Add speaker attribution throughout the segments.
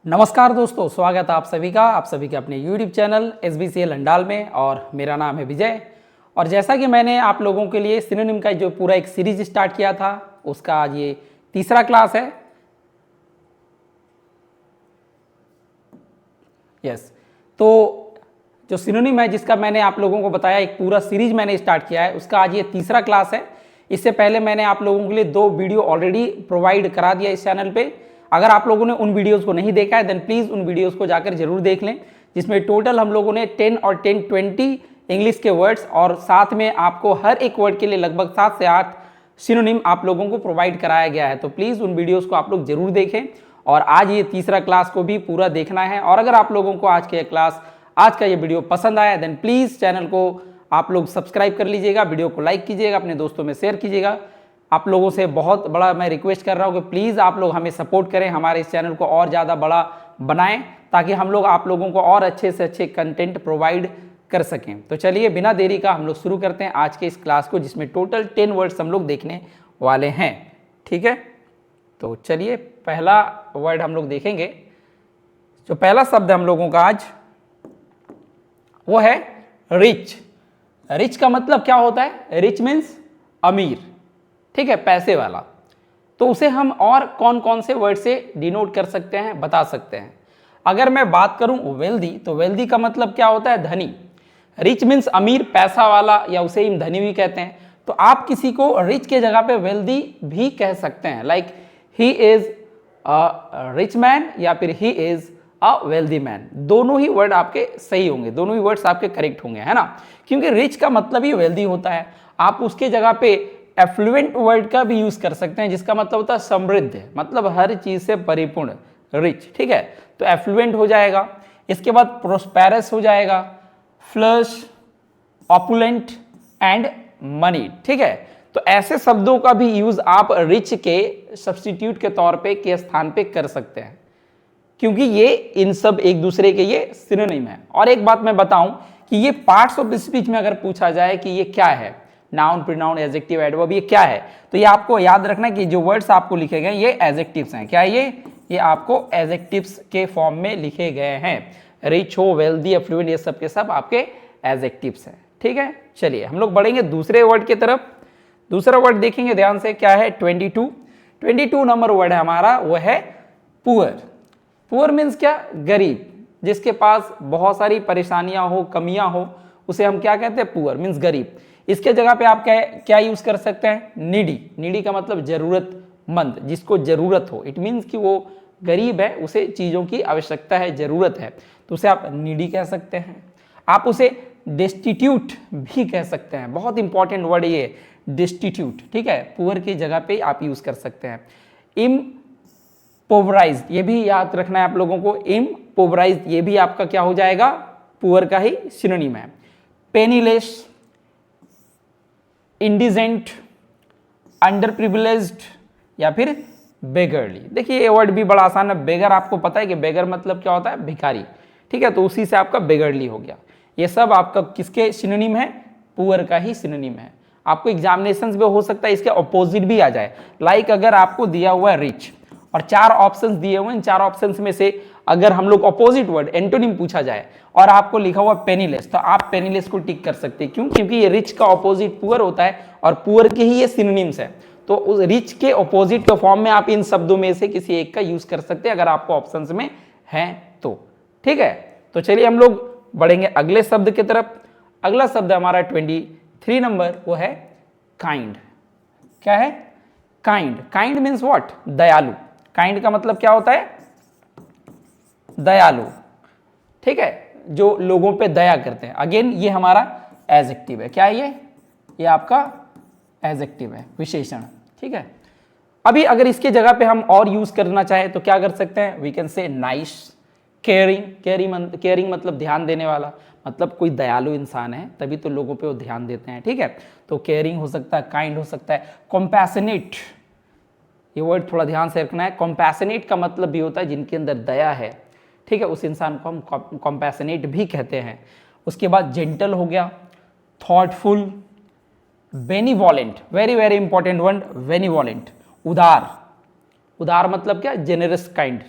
Speaker 1: नमस्कार दोस्तों, स्वागत है आप सभी का अपने YouTube चैनल SBCL अंडाल में। और मेरा नाम है विजय। और जैसा कि मैंने आप लोगों के लिए सिनोनिम का जो पूरा एक सीरीज स्टार्ट किया था, उसका आज ये तीसरा क्लास है। यस, तो जो सिनोनिम है जिसका मैंने आप लोगों को बताया, एक पूरा सीरीज मैंने स्टार्ट किया है, उसका आज ये तीसरा क्लास है। इससे पहले मैंने आप लोगों के लिए 2 वीडियो ऑलरेडी प्रोवाइड करा दिया इस चैनल पे। अगर आप लोगों ने उन वीडियोस को नहीं देखा है देन प्लीज़ उन वीडियोस को जाकर जरूर देख लें, जिसमें टोटल हम लोगों ने 10 और 10 20 इंग्लिश के वर्ड्स और साथ में आपको हर एक वर्ड के लिए लगभग 7 से 8 सिनोनिम आप लोगों को प्रोवाइड कराया गया है। तो प्लीज़ उन वीडियोस को आप लोग जरूर देखें और आज ये तीसरा क्लास को भी पूरा देखना है। और अगर आप लोगों को आज का ये वीडियो पसंद आया देन प्लीज़ चैनल को आप लोग सब्सक्राइब कर लीजिएगा, वीडियो को लाइक कीजिएगा, अपने दोस्तों में शेयर कीजिएगा। आप लोगों से बहुत बड़ा मैं रिक्वेस्ट कर रहा हूँ कि प्लीज़ आप लोग हमें सपोर्ट करें, हमारे इस चैनल को और ज़्यादा बड़ा बनाएं ताकि हम लोग आप लोगों को और अच्छे से अच्छे कंटेंट प्रोवाइड कर सकें। तो चलिए बिना देरी का हम लोग शुरू करते हैं आज के इस क्लास को, जिसमें टोटल 10 वर्ड्स हम लोग देखने वाले हैं। ठीक है, तो चलिए पहला वर्ड हम लोग देखेंगे। जो पहला शब्द हम लोगों का आज वो है रिच। रिच का मतलब क्या होता है? रिच मीन्स अमीर, ठीक है, पैसे वाला। तो उसे हम और कौन कौन से वर्ड से डिनोट कर सकते हैं, बता सकते हैं। अगर मैं बात करूं वेल्दी, तो वेल्दी का मतलब क्या होता है? धनी। रिच मीन्स अमीर, पैसा वाला, या उसे हम धनी भी कहते हैं। तो आप किसी को रिच के जगह पे वेल्दी भी कह सकते हैं, like he is a rich man या फिर he is a wealthy man. दोनों ही वर्ड आपके सही होंगे, दोनों ही वर्ड्स आपके करेक्ट होंगे, है ना, क्योंकि रिच का मतलब ही वेल्दी होता है। आप उसके जगह पे एफ्लुएंट वर्ड का भी यूज कर सकते हैं, जिसका मतलब होता है समृद्ध, मतलब हर चीज से परिपूर्ण, रिच। ठीक है, तो एफ्लुएंट हो जाएगा। इसके बाद प्रोस्पेरस हो जाएगा, फ्लश, ऑपुलेंट एंड मनी। ठीक है, तो ऐसे शब्दों का भी यूज आप रिच के सब्स्टिट्यूट के तौर पे के स्थान पे कर सकते हैं, क्योंकि ये इन सब एक दूसरे के ये सिनोनिम है। और एक बात मैं बताऊं कि ये पार्ट्स ऑफ स्पीच में अगर पूछा जाए कि ये क्या है, नाउन, प्रोनाउन, एडजेक्टिव, एडवर्ब, ये क्या है, तो ये आपको याद रखना कि जो वर्ड्स आपको लिखे गए ये एडजेक्टिव्स हैं। क्या है ये आपको एडजेक्टिव्स के फॉर्म में लिखे गए हैं। रिच हो, वेल्दी, एफ्लुएंट, ये सब के सब आपके एडजेक्टिव्स हैं। ठीक है, चलिए हम लोग बढ़ेंगे दूसरे वर्ड की तरफ। दूसरा वर्ड देखेंगे ध्यान से, क्या है? 22 नंबर वर्ड है हमारा, वो है पुअर। पुअर मीन्स क्या? गरीब, जिसके पास बहुत सारी परेशानियां हो, कमियां हो, उसे हम क्या कहते हैं? पुअर मीन्स गरीब। इसके जगह पे आप क्या यूज कर सकते हैं? नीडी। नीडी का मतलब जरूरतमंद, जिसको जरूरत हो। इट मीन्स कि वो गरीब है, उसे चीजों की आवश्यकता है, जरूरत है, तो उसे आप नीडी कह सकते हैं। आप उसे डेस्टिट्यूट भी कह सकते हैं, बहुत इंपॉर्टेंट वर्ड ये डेस्टिट्यूट। ठीक है, पुअर की जगह पे आप यूज कर सकते हैं। इम्पोवराइज्ड, ये भी याद रखना है आप लोगों को। इम्पोवराइज्ड ये भी आपका क्या हो जाएगा? पुअर का ही सिनोनिम है। पेनीलेस, इंडिजेंट, अंडर प्रिविलेज्ड या फिर बेगरली। देखिए ये वर्ड भी बड़ा आसान है। बेगर आपको पता है कि बेगर मतलब क्या होता है? भिखारी। ठीक है, तो उसी से आपका बेगरली हो गया। ये सब आपका किसके सिनोनिम है? पुअर का ही सिनोनिम है। आपको एग्जामिनेशंस में हो सकता है इसके अपोजिट भी आ जाए। लाइक अगर आपको दिया हुआ है रिच और 4 ऑप्शंस दिए हुए हैं, इन 4 ऑप्शंस में से अगर हम लोग अपोजिट वर्ड एंटोनिम पूछा जाए और आपको लिखा हुआ पेनीलेस, तो आप पेनीलेस को टिक कर सकते हैं। क्यों? क्योंकि ये रिच का अपोजिट पुअर होता है और पुअर के ही ये सिनोनिम्स है। तो उस रिच के अपोजिट के फॉर्म में आप इन शब्दों में से किसी एक का यूज कर सकते हैं अगर आपको ऑप्शंस में है तो। ठीक है, तो चलिए हम लोग बढ़ेंगे अगले शब्द की तरफ। अगला शब्द हमारा 23 नंबर, वो है काइंड। क्या है? काइंड। Kind means what? दयालु। काइंड का मतलब क्या होता है? दयालु। ठीक है, जो लोगों पे दया करते हैं। अगेन ये हमारा एडजेक्टिव है। क्या है ये आपका एडजेक्टिव है, विशेषण। ठीक है, अभी अगर इसके जगह पे हम और यूज करना चाहें तो क्या कर सकते हैं? We can say nice, caring. Caring मतलब ध्यान देने वाला, मतलब कोई दयालु इंसान है तभी तो लोगों पे वो ध्यान देते हैं। ठीक है, तो केयरिंग हो सकता है, काइंड हो सकता है। कॉम्पैशनेट, ये वर्ड थोड़ा ध्यान से रखना है। कॉम्पैशनेट का मतलब भी होता है जिनके अंदर दया है। ठीक है, उस इंसान को हम कॉम्पैशनेट भी कहते हैं। उसके बाद जेंटल हो गया, thoughtful, benevolent, very very important word, benevolent, उदार, उदार मतलब क्या, जेनरस काइंड,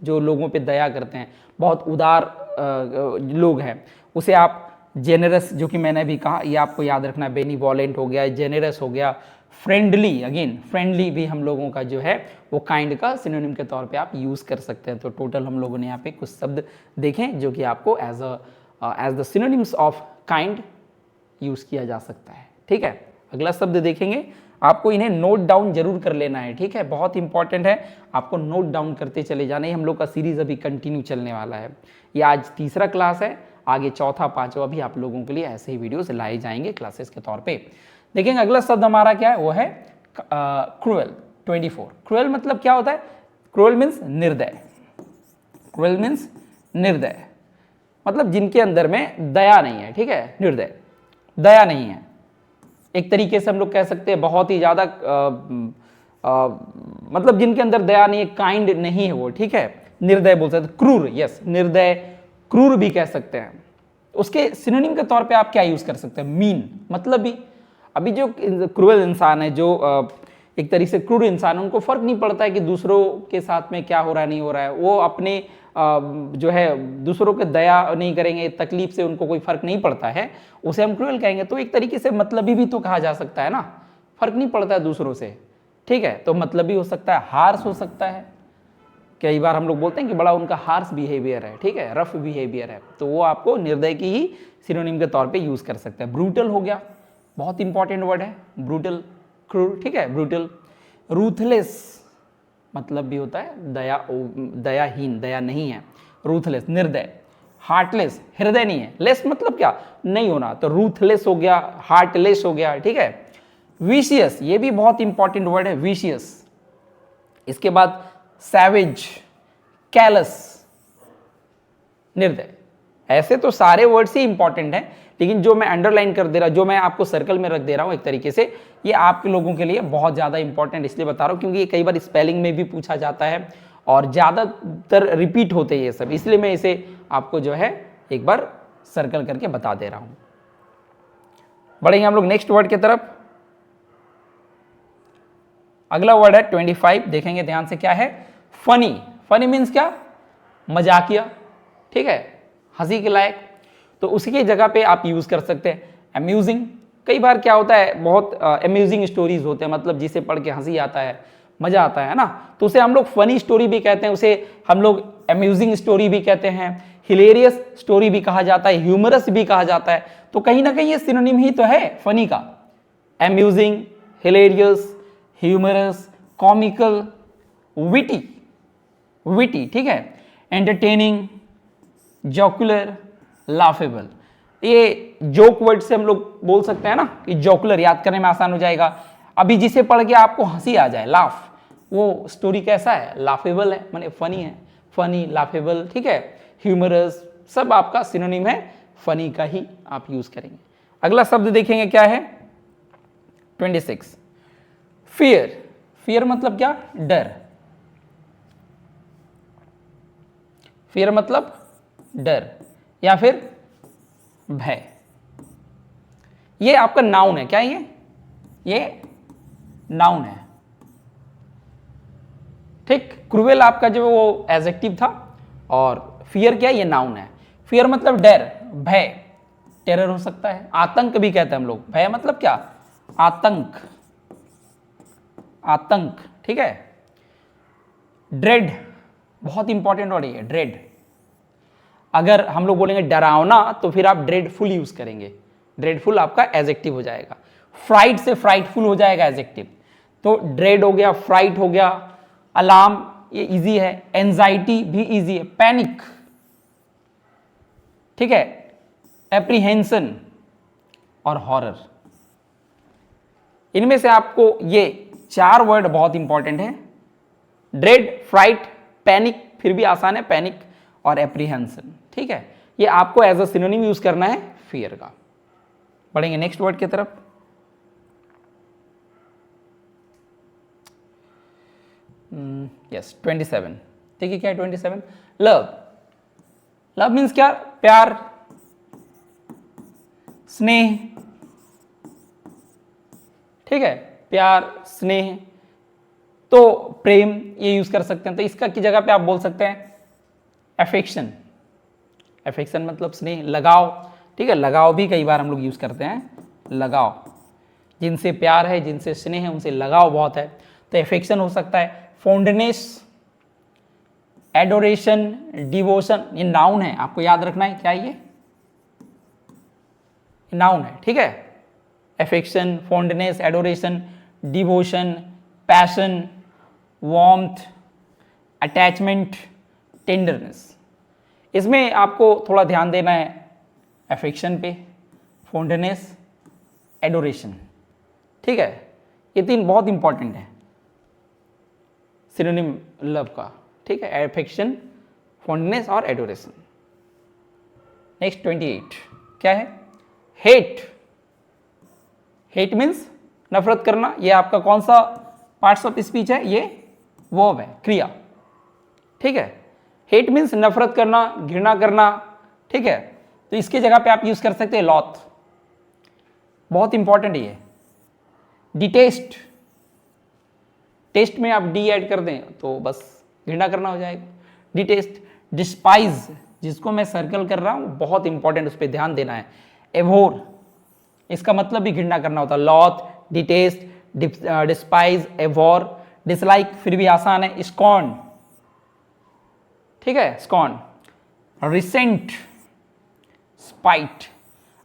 Speaker 1: जो लोगों पे दया करते हैं, बहुत उदार लोग हैं, उसे आप जेनरस, जो कि मैंने भी कहा, ये आपको याद रखना है, बेनीवोलेंट हो गया, जेनरस हो गया, फ्रेंडली, अगेन फ्रेंडली भी हम लोगों का जो है वो काइंड का सिनोनिम के तौर पे आप यूज़ कर सकते हैं। तो टोटल हम लोगों ने यहाँ पे कुछ शब्द देखे जो कि आपको as the synonyms of kind use किया जा सकता है। ठीक है, अगला शब्द देखेंगे, आपको इन्हें नोट डाउन जरूर कर लेना है। ठीक है, बहुत इंपॉर्टेंट है, आपको नोट डाउन करते चले जाना है। हम लोग का सीरीज अभी कंटिन्यू चलने वाला है, ये आज तीसरा क्लास है, आगे चौथा पांचवा भी आप लोगों के लिए ऐसे ही वीडियोस लाए जाएंगे क्लासेस के तौर पे। देखेंगे अगला शब्द हमारा क्या है, वो है क्रूएल। 24, क्रूएल मतलब क्या होता है, क्रूएल मीन्स निर्दय, क्रूएल मीन्स निर्दय, मतलब जिनके अंदर में दया नहीं है। ठीक है, निर्दय, दया नहीं है, एक तरीके से हम लोग कह सकते हैं बहुत ही ज्यादा मतलब जिनके अंदर दया नहीं है, काइंड नहीं है वो। ठीक है, निर्दय बोल सकते, क्रूर, यस, निर्दय, क्रूर भी कह सकते हैं। उसके सिनोनिम के तौर पे आप क्या यूज कर सकते हैं, मीन, मतलब भी अभी जो क्रूअल इंसान है, जो एक तरीके से क्रूर इंसान है, उनको फर्क नहीं पड़ता है कि दूसरों के साथ में क्या हो रहा है नहीं हो रहा है, वो अपने जो है दूसरों के दया नहीं करेंगे, तकलीफ से उनको कोई फर्क नहीं पड़ता है, उसे हम क्रूअल कहेंगे। तो एक तरीके से मतलबी भी तो कहा जा सकता है ना, फर्क नहीं पड़ता है दूसरों से। ठीक है, तो मतलबी हो सकता है, हार्श हो सकता है, कई बार हम लोग बोलते हैं कि बड़ा उनका हार्श बिहेवियर है, ठीक है, रफ बिहेवियर है, तो वो आपको निर्दय की ही सिनोनिम के तौर पे यूज कर सकते हैं। ब्रूटल हो गया, बहुत इंपॉर्टेंट वर्ड है, ब्रूटल, क्रूर। ठीक है, ब्रूटल। रूथलेस मतलब भी होता है दयाहीन, दया नहीं है, रूथलेस, निर्दय। हार्टलेस, हृदय नहीं है, लेस मतलब क्या, नहीं होना, तो रूथलेस हो गया, हार्टलेस हो गया। ठीक है, विशियस, ये भी बहुत इंपॉर्टेंट वर्ड है, विशियस। इसके बाद सैवेज, कैलस, निर्दय। ऐसे तो सारे वर्ड्स ही इंपॉर्टेंट हैं, लेकिन जो मैं अंडरलाइन कर दे रहा, जो मैं आपको सर्कल में रख दे रहा हूं एक तरीके से, ये आप लोगों के लिए बहुत ज्यादा इंपॉर्टेंट इसलिए बता रहा हूं क्योंकि ये कई बार स्पेलिंग में भी पूछा जाता है और ज्यादातर रिपीट होते हैं ये सब, इसलिए मैं इसे आपको जो है एक बार सर्कल करके बता दे रहा हूं। बढ़ेंगे हम लोग नेक्स्ट वर्ड की तरफ। अगला वर्ड है 25, देखेंगे ध्यान से, क्या है, फनी। फनी मीन्स क्या, मजाकिया। ठीक है, हंसी के लायक, तो उसी की जगह पे आप यूज कर सकते हैं अम्यूजिंग। कई बार क्या होता है, बहुत अम्यूजिंग स्टोरीज होते हैं, मतलब जिसे पढ़ के हंसी आता है, मजा आता है ना, तो उसे हम लोग फनी स्टोरी भी कहते हैं, उसे हम लोग अम्यूजिंग स्टोरी भी कहते हैं, हिलेरियस स्टोरी भी कहा जाता है, ह्यूमरस भी कहा जाता है। तो कहीं ना कहीं ये सिनोनिम ही तो है फनी का, amusing, hilarious, humorous, comical, witty, witty. ठीक है, एंटरटेनिंग, जोकुलर, लाफेबल। ये जोक वर्ड से हम लोग बोल सकते हैं ना कि जोकुलर, याद करने में आसान हो जाएगा। अभी जिसे पढ़ के आपको हंसी आ जाए, लाफ, वो स्टोरी कैसा है, लाफेबल है, माने फनी है, फनी, लाफेबल। ठीक है, ह्यूमरस, सब आपका सिनोनिम है, फनी का ही आप यूज करेंगे। अगला शब्द देखेंगे क्या है, 26, फियर। फियर मतलब क्या, डर। फियर मतलब डर या फिर भय। ये आपका नाउन है, क्या ये नाउन है। ठीक, क्रूएल आपका जो वो एडजेक्टिव था और फियर क्या है, ये नाउन है। फियर मतलब डर, भय, टेरर हो सकता है, आतंक भी कहते हैं हम लोग। भय मतलब क्या, आतंक, आतंक। ठीक है, ड्रेड, बहुत इंपॉर्टेंट वर्ड है ड्रेड। अगर हम लोग बोलेंगे डरावना तो फिर आप ड्रेडफुल यूज करेंगे, ड्रेडफुल आपका एडजेक्टिव हो जाएगा। फ्राइट से फ्राइटफुल हो जाएगा एडजेक्टिव, तो ड्रेड हो गया, फ्राइट हो गया, अलार्म, ये इजी है, एंजाइटी भी इजी है, पैनिक। ठीक है, एप्रीहेंशन और हॉरर। इनमें से आपको ये 4 वर्ड बहुत इंपॉर्टेंट है, ड्रेड, फ्राइट, पैनिक, फिर भी आसान है, पैनिक और एप्रीहेंशन। ठीक है, ये आपको एज अ सिनोनिम यूज करना है फियर का। बढ़ेंगे नेक्स्ट वर्ड की तरफ। यस, 27, देखिए क्या है 27, लव। लव मीन्स क्या, प्यार, स्नेह। ठीक है, प्यार, स्नेह, तो प्रेम ये यूज कर सकते हैं। तो इसका की जगह पे आप बोल सकते हैं अफेक्शन। अफेक्शन मतलब स्नेह, लगाव, ठीक है, लगाव भी कई बार हम लोग यूज करते हैं, लगाव, जिनसे प्यार है, जिनसे स्नेह है, उनसे लगाव बहुत है, तो एफेक्शन हो सकता है। फॉन्डनेस, एडोरेशन, डिवोशन, ये नाउन है, आपको याद रखना है क्या ये नाउन है, ठीक है। Affection, fondness, adoration, devotion, passion, warmth, attachment, tenderness. इसमें आपको थोड़ा ध्यान देना है एफेक्शन पे, फॉन्डनेस, एडोरेशन, ठीक है, ये तीन बहुत इंपॉर्टेंट है सिनोनिम लव का, ठीक है, एफेक्शन, फॉन्डनेस और एडोरेशन। नेक्स्ट 28 क्या है? हेट। हेट मीन्स नफरत करना। ये आपका कौन सा पार्ट्स ऑफ स्पीच है? ये वर्ब है, क्रिया, ठीक है। हेट मीन्स नफरत करना, घृणा करना, ठीक है। तो इसकी जगह पे आप यूज कर सकते हैं लॉथ, बहुत इंपॉर्टेंट है ये। डिटेस्ट, टेस्ट में आप डी ऐड कर दें तो बस घृणा करना हो जाएगा, डिटेस्ट। डिस्पाइज, जिसको मैं सर्कल कर रहा हूं, बहुत इंपॉर्टेंट, उस पर ध्यान देना है। एवोर, इसका मतलब भी घृणा करना होता है। लॉथ, डिटेस्ट, डिस्पाइज, एवोर। डिसलाइक फिर भी आसान है। स्कॉर्न, ठीक है, स्कॉर्न। Recent, spite.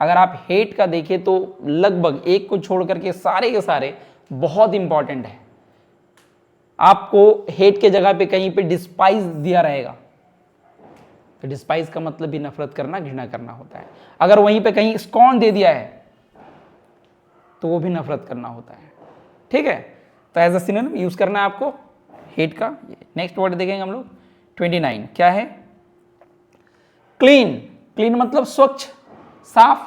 Speaker 1: अगर आप हेट का देखें तो लगभग एक को छोड़ करके सारे के सारे बहुत इंपॉर्टेंट है। आपको हेट के जगह पे कहीं पे डिस्पाइज दिया रहेगा, तो डिस्पाइज का मतलब भी नफरत करना, घृणा करना होता है। अगर वहीं पे कहीं स्कॉर्न दे दिया है तो वो भी नफरत करना होता है, ठीक है। तो एज अ सिनोनिम यूज करना है आपको हेट का। नेक्स्ट वर्ड देखेंगे हम लोग 29 क्या है? क्लीन। क्लीन मतलब स्वच्छ, साफ।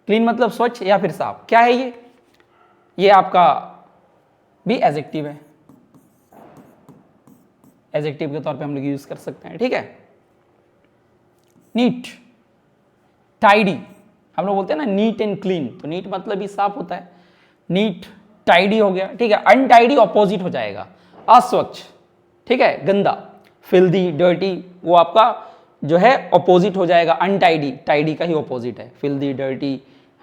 Speaker 1: क्लीन मतलब स्वच्छ या फिर साफ। क्या है ये? ये आपका भी एडजेक्टिव है, एडजेक्टिव के तौर पे हम लोग यूज कर सकते हैं, ठीक है। नीट, टाइडी, हम लोग बोलते हैं ना नीट एंड क्लीन, तो नीट मतलब भी साफ होता है। नीट, टाइडी हो गया, ठीक है। अनटाइडी ऑपोजिट हो जाएगा, अस्वच्छ, ठीक है, गंदा। फिल्दी, डर्टी, वो आपका जो है ऑपोजिट हो जाएगा अनटाइडी, टाइडी का ही ऑपोजिट है फिल्दी, डर्टी,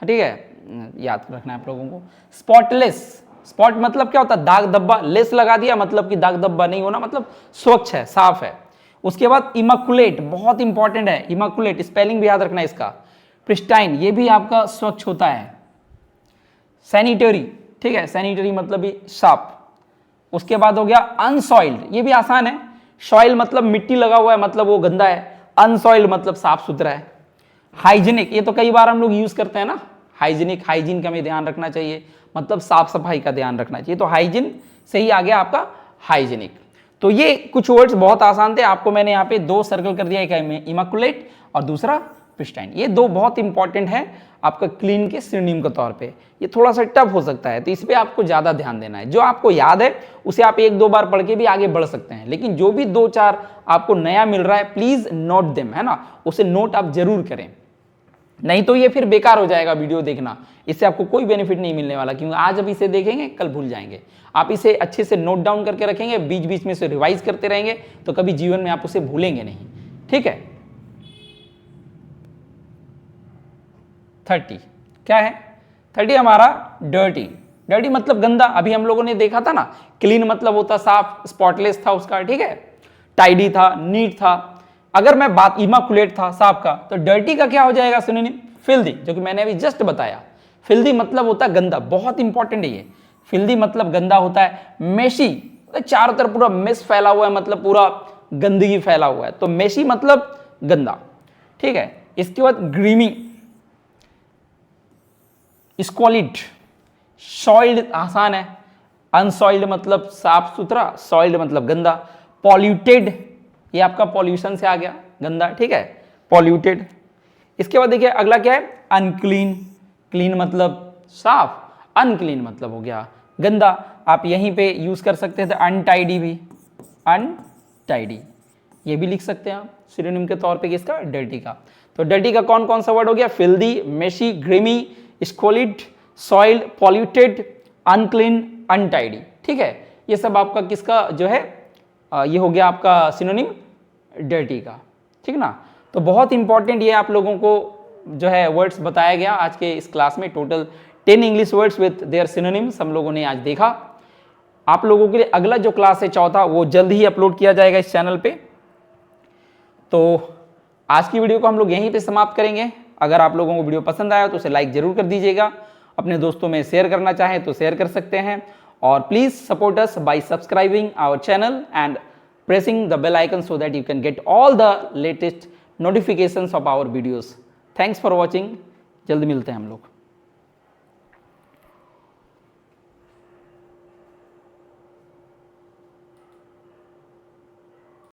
Speaker 1: ठीक है, याद रखना है आप लोगों को। स्पॉटलेस, स्पॉट मतलब क्या होता है? दाग धब्बा। लेस लगा दिया मतलब कि दाग धब्बा नहीं होना, मतलब स्वच्छ है, साफ है। उसके बाद इमैकुलेट, बहुत इंपॉर्टेंट है इमैकुलेट, स्पेलिंग भी याद रखना है इसका। प्रिस्टाइन, ये भी आपका स्वच्छ होता है। सैनिटरी, ठीक है, सैनिटरी मतलब भी साफ। उसके बाद हो गया अनसॉइल्ड, ये भी आसान है। सॉइल मतलब मिट्टी लगा हुआ है, मतलब वो गंदा है। अनसॉइल्ड मतलब साफ सुथरा है। हाइजीनिक, ये तो कई बार हम लोग यूज करते हैं ना, हाइजीनिक, हाइजीन का हमें ध्यान रखना चाहिए, मतलब साफ सफाई का ध्यान रखना चाहिए। तो हाइजीन से ही आ गया आपका हाइजीनिक। तो ये कुछ वर्ड्स बहुत आसान थे, आपको मैंने यहाँ पे दो सर्कल कर दिया, एक इमैकुलेट और दूसरा प्रिस्टाइन। ये दो बहुत इंपॉर्टेंट है आपका क्लीन के सिनोनिम के तौर पे। ये थोड़ा सा टफ हो सकता है, तो इस पे आपको ज्यादा ध्यान देना है। जो आपको याद है उसे आप एक दो बार पढ़ के भी आगे बढ़ सकते हैं, लेकिन जो भी दो चार आपको नया मिल रहा है प्लीज नोट देम, है ना, उसे नोट आप जरूर करें, नहीं तो ये फिर बेकार हो जाएगा वीडियो देखना, इससे आपको कोई बेनिफिट नहीं मिलने वाला। क्योंकि आज अब इसे देखेंगे कल भूल जाएंगे। आप इसे अच्छे से नोट डाउन करके रखेंगे, बीच बीच में इसे रिवाइज करते रहेंगे, तो कभी जीवन में आप उसे भूलेंगे नहीं, ठीक है। 30 क्या है? 30 हमारा डर्टी। डर्टी मतलब गंदा। अभी हम लोगों ने देखा था ना, क्लीन मतलब होता साफ, स्पॉटलेस था उसका, ठीक है, टाइडी था, नीट था। अगर मैं बात इमैकुलेट था, साफ का, तो डर्टी का क्या हो जाएगा सिनोनिम? फिल्दी, जो कि मैंने अभी जस्ट बताया। फिल्दी मतलब होता है गंदा, बहुत इंपॉर्टेंट है ये। फिल्दी मतलब गंदा होता है। मेशी, चारों तरफ पूरा मेस फैला हुआ है, मतलब पूरा गंदगी फैला हुआ है, तो मेशी मतलब गंदा, ठीक है। इसके बाद ग्रीमी, स्क्वालिड, सॉइल्ड आसान है। अनसॉइल्ड मतलब साफ सुथरा, सॉइल्ड मतलब गंदा। पॉल्यूटेड, ये आपका पॉल्यूशन से आ गया, गंदा, ठीक है, पॉल्यूटेड। इसके बाद देखिए अगला क्या है? अनक्लीन। क्लीन मतलब साफ, अनक्लीन मतलब हो गया गंदा। आप यहीं पे यूज कर सकते थे अनटाइडी भी, अनटाइडी ये भी लिख सकते हैं आप सिनोनिम के तौर पे किसका? डर्टी का। तो डर्टी का कौन कौन सा वर्ड हो गया? Filthy, messy, grimy, squalid, soiled, polluted, unclean, untidy, ठीक है। ये सब आपका किसका जो है ये हो गया आपका सिनोनिम डर्टी का, ठीक ना। तो बहुत इंपॉर्टेंट ये आप लोगों को जो है वर्ड्स बताया गया आज के इस क्लास में। Total 10 English words with their synonyms हम लोगों ने आज देखा। आप लोगों के लिए अगला जो क्लास है चौथा, वो जल्द ही अपलोड किया जाएगा इस चैनल पे। तो आज की वीडियो को हम लोग यहीं पे समाप्त करेंगे। अगर आप लोगों को वीडियो पसंद आया तो उसे लाइक जरूर कर दीजिएगा, अपने दोस्तों में शेयर करना चाहें तो शेयर कर सकते हैं, और please support us by subscribing our channel and pressing the bell icon so that you can get all the latest notifications of our videos. Thanks for watching. जल्द मिलते हैं हम लोग।